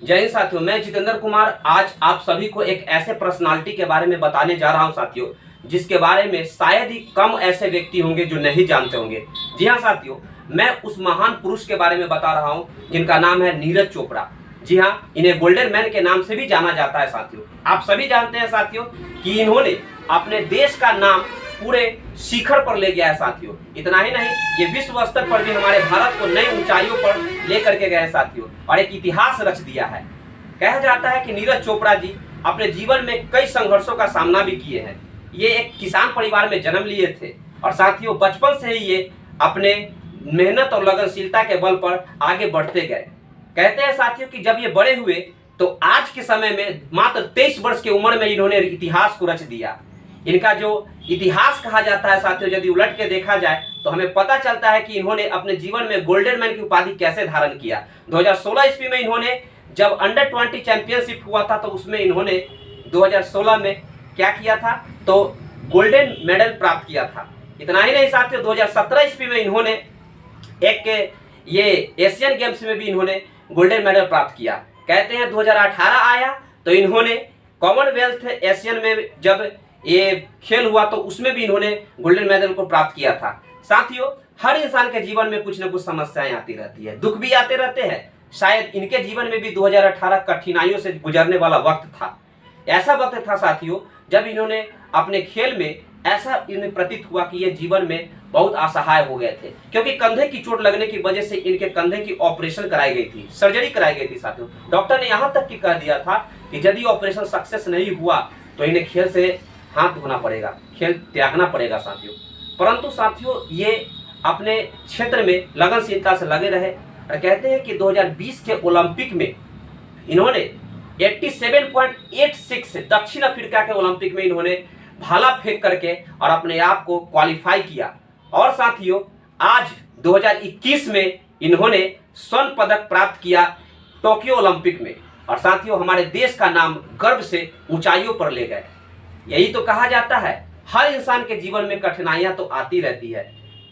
जय हिंद साथियों, मैं जितेंद्र कुमार आज आप सभी को एक ऐसे पर्सनालिटी के बारे में बताने जा रहा हूं साथियों, जिसके बारे में शायद ही कम ऐसे व्यक्ति होंगे जो नहीं जानते होंगे। जी हां साथियों, मैं उस महान पुरुष के बारे में बता रहा हूं जिनका नाम है नीरज चोपड़ा। जी हां, इन्हें गोल्डन मैन के नाम से भी जाना जाता है साथियों। आप सभी जानते हैं साथियों कि इन्होंने अपने देश का नाम पूरे शिखर पर ले गया है साथियों। इतना ही नहीं, ये विश्व स्तर पर भी हमारे भारत को नई ऊंचाइयों पर लेकर के गए हैं साथियों, और एक इतिहास रच दिया है। कहा जाता है कि नीरज चोपड़ा जी अपने जीवन में कई संघर्षों का सामना भी किए हैं। ये एक किसान परिवार में जन्म लिए थे और साथियों बचपन से ही ये अपने मेहनत और लगनशीलता के बल पर आगे बढ़ते गए। कहते हैं साथियों कि जब ये बड़े हुए तो आज के समय में मात्र 23 वर्ष की उम्र में इन्होंने इतिहास को रच दिया। इनका जो इतिहास कहा जाता है साथियों, यदि उलट के देखा जाए तो हमें पता चलता है कि इन्होंने अपने जीवन में गोल्डन मैन की उपाधि कैसे धारण किया। 2016 ईस्वी में इन्होंने जब अंडर 20 चैंपियनशिप हुआ था तो उसमें इन्होंने 2016 में क्या किया था, तो गोल्डन मेडल प्राप्त किया था। इतना ही नहीं साथियों, 2017 ईस्वी में इन्होंने एक ये एशियन गेम्स में भी इन्होंने गोल्डन मेडल प्राप्त किया। कहते हैं 2018 आया तो इन्होंने कॉमनवेल्थ एशियन में जब ये खेल हुआ तो उसमें भी इन्होंने गोल्डन मेडल को प्राप्त किया था। साथियों, हर इंसान के जीवन में कुछ न कुछ समस्याएं आती रहती है, दुख भी आते रहते हैं। शायद इनके जीवन में भी 2018 कठिनाइयों से गुजरने वाला वक्त था। ऐसा वक्त था साथियों जब इन्होंने अपने खेल में ऐसा इन्हें प्रतीत हुआ कि ये जीवन में बहुत असहाय हो गए थे, क्योंकि कंधे की चोट लगने की वजह से इनके कंधे की ऑपरेशन कराई गई थी, सर्जरी कराई गई थी साथियों। डॉक्टर ने यहाँ तक कि कह दिया था कि यदि ऑपरेशन सक्सेस नहीं हुआ तो इन्हें खेल से हाथ धोना पड़ेगा, खेल त्यागना पड़ेगा साथियों। परंतु साथियों ये अपने क्षेत्र में लगनशीलता से लगे रहे और कहते हैं कि 2020 के ओलंपिक में इन्होंने 87.86 दक्षिण अफ्रीका के ओलंपिक में इन्होंने भाला फेंक करके और अपने आप को क्वालिफाई किया। और साथियों आज 2021 में इन्होंने स्वर्ण पदक प्राप्त किया टोक्यो ओलंपिक में, और साथियों हमारे देश का नाम गर्व से ऊंचाइयों पर ले गए। यही तो कहा जाता है, हर इंसान के जीवन में कठिनाइयां तो आती रहती है,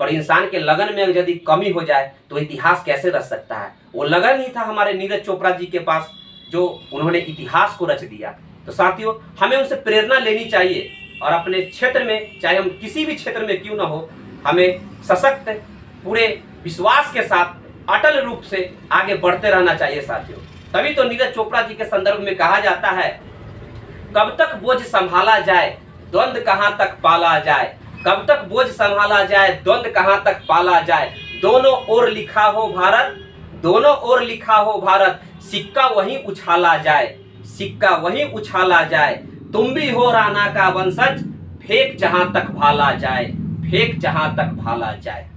पर इंसान के लगन में यदि कमी हो जाए तो इतिहास कैसे रच सकता है। वो लगन ही था हमारे नीरज चोपड़ा जी के पास, जो उन्होंने इतिहास को रच दिया। तो साथियों हमें उनसे प्रेरणा लेनी चाहिए और अपने क्षेत्र में, चाहे हम किसी भी क्षेत्र में क्यों ना हो, हमें सशक्त पूरे विश्वास के साथ अटल रूप से आगे बढ़ते रहना चाहिए साथियों। तभी तो नीरज चोपड़ा जी के संदर्भ में कहा जाता है, कब तक बोझ संभाला जाए, द्वंद्व कहाँ तक पाला जाए। कब तक बोझ संभाला जाए, द्वंद्व कहाँ तक पाला जाए। दोनों ओर लिखा हो भारत, दोनों ओर लिखा हो भारत, सिक्का वहीं उछाला जाए, सिक्का वहीं उछाला जाए। तुम भी हो राणा का वंशज, फेंक जहां तक भाला जाए, फेंक जहां तक भाला जाए।